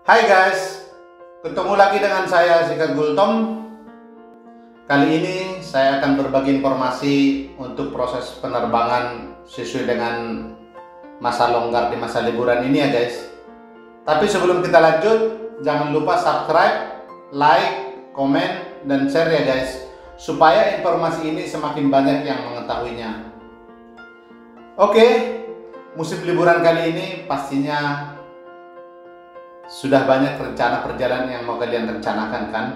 Hai guys, ketemu lagi dengan saya Zika Gultom. Kali ini saya akan berbagi informasi untuk proses penerbangan sesuai dengan masa longgar di masa liburan ini ya guys. Tapi sebelum kita lanjut, jangan lupa subscribe, like, komen, dan share ya guys, supaya informasi ini semakin banyak yang mengetahuinya. Oke, musim liburan kali ini pastinya sudah banyak rencana perjalanan yang mau kalian rencanakan kan?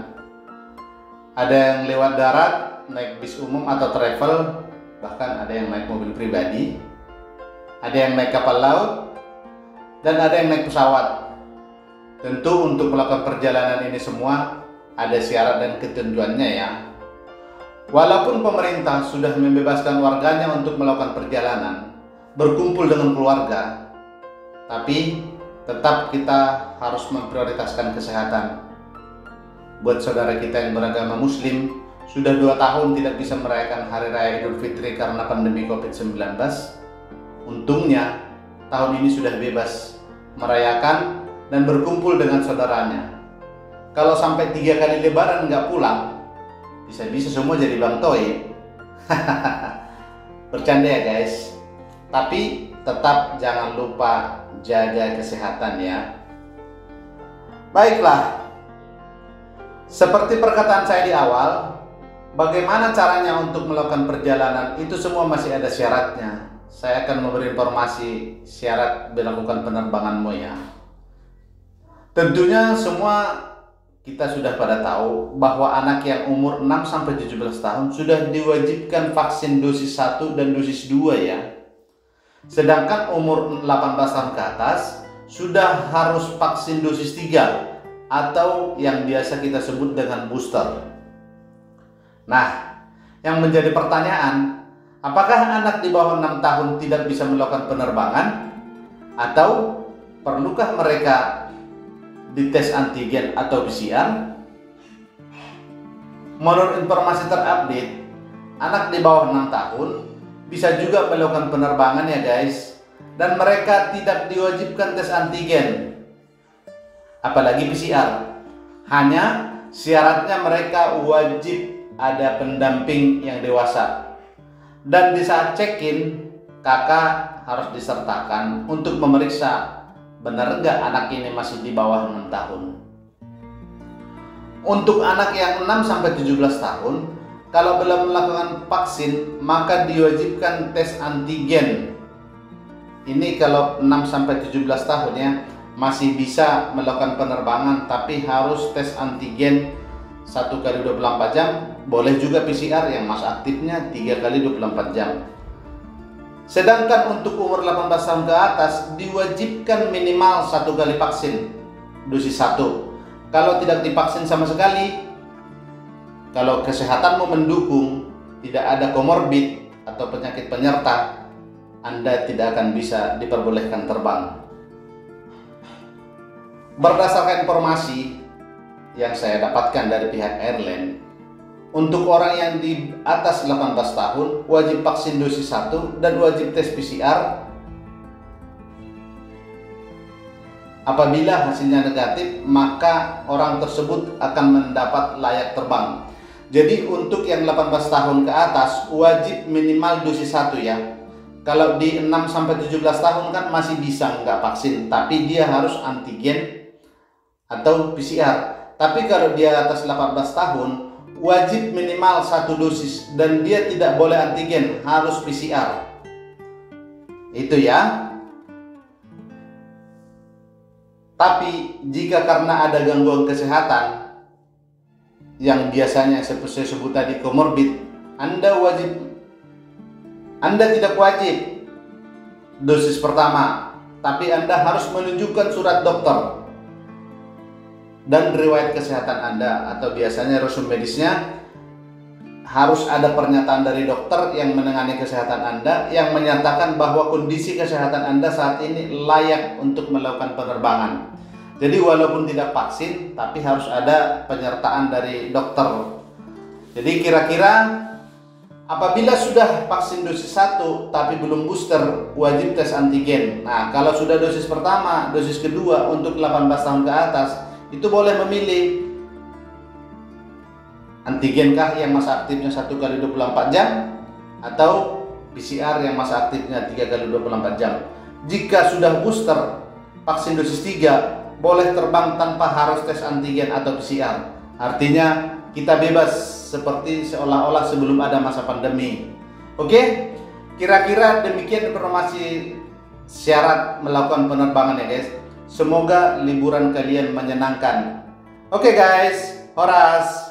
Ada yang lewat darat, naik bis umum atau travel, bahkan ada yang naik mobil pribadi, ada yang naik kapal laut, dan ada yang naik pesawat. Tentu untuk melakukan perjalanan ini semua ada syarat dan ketentuannya ya. Walaupun pemerintah sudah membebaskan warganya untuk melakukan perjalanan, berkumpul dengan keluarga, tapi tetap kita harus memprioritaskan kesehatan. Buat saudara kita yang beragama Muslim, sudah 2 tahun tidak bisa merayakan Hari Raya Idul Fitri karena pandemi COVID-19. Untungnya, tahun ini sudah bebas merayakan dan berkumpul dengan saudaranya. Kalau sampai 3 kali lebaran nggak pulang, bisa-bisa semua jadi Bang Toib. Bercanda ya guys. Tapi tetap jangan lupa jaga kesehatan ya. Baiklah, seperti perkataan saya di awal, bagaimana caranya untuk melakukan perjalanan itu semua masih ada syaratnya. Saya akan memberi informasi syarat melakukan penerbanganmu ya. Tentunya semua kita sudah pada tahu bahwa anak yang umur 6-17 tahun sudah diwajibkan vaksin dosis 1 dan dosis 2 ya. Sedangkan umur 18 tahun ke atas sudah harus vaksin dosis 3 atau yang biasa kita sebut dengan booster. Nah, yang menjadi pertanyaan, apakah anak di bawah 6 tahun tidak bisa melakukan penerbangan? Atau perlukah mereka dites antigen atau PCR? Menurut informasi terupdate, anak di bawah 6 tahun bisa juga melakukan penerbangan ya guys, dan mereka tidak diwajibkan tes antigen apalagi PCR. Hanya syaratnya mereka wajib ada pendamping yang dewasa, dan di saat check-in kakak harus disertakan untuk memeriksa benar nggak anak ini masih di bawah 6 tahun. Untuk anak yang 6-17 tahun, kalau belum melakukan vaksin, maka diwajibkan tes antigen. Ini kalau 6-17 tahun ya, masih bisa melakukan penerbangan, tapi harus tes antigen 1 kali 24 jam. Boleh juga PCR yang masa aktifnya 3 kali 24 jam. Sedangkan untuk umur 18 tahun ke atas, diwajibkan minimal 1 kali vaksin dosis 1. Kalau tidak divaksin sama sekali, kalau kesehatanmu mendukung, tidak ada komorbid atau penyakit penyerta, Anda tidak akan bisa diperbolehkan terbang. Berdasarkan informasi yang saya dapatkan dari pihak airline, untuk orang yang di atas 18 tahun wajib vaksin dosis 1 dan wajib tes PCR. Apabila hasilnya negatif, maka orang tersebut akan mendapat layak terbang. Jadi untuk yang 18 tahun ke atas wajib minimal dosis 1 ya. Kalau di 6-17 tahun kan masih bisa nggak vaksin, tapi dia harus antigen atau PCR. Tapi kalau dia atas 18 tahun wajib minimal 1 dosis dan dia tidak boleh antigen, harus PCR. Itu ya. Tapi jika karena ada gangguan kesehatan yang biasanya saya sebut tadi komorbid, Anda tidak wajib dosis pertama, tapi Anda harus menunjukkan surat dokter dan riwayat kesehatan Anda, atau biasanya resum medisnya harus ada pernyataan dari dokter yang menangani kesehatan Anda yang menyatakan bahwa kondisi kesehatan Anda saat ini layak untuk melakukan penerbangan. Jadi walaupun tidak vaksin, tapi harus ada penyertaan dari dokter. Jadi kira-kira Apabila sudah vaksin dosis 1 tapi belum booster, wajib tes antigen. Nah, kalau sudah dosis pertama, dosis kedua untuk 18 tahun ke atas, itu boleh memilih antigenkah yang masa aktifnya 1 kali 24 jam atau PCR yang masa aktifnya 3 kali 24 jam. Jika sudah booster vaksin dosis 3, boleh terbang tanpa harus tes antigen atau PCR. Artinya kita bebas seperti seolah-olah sebelum ada masa pandemi. Oke, kira-kira demikian informasi syarat melakukan penerbangan ya guys. Semoga liburan kalian menyenangkan. Oke guys, horas.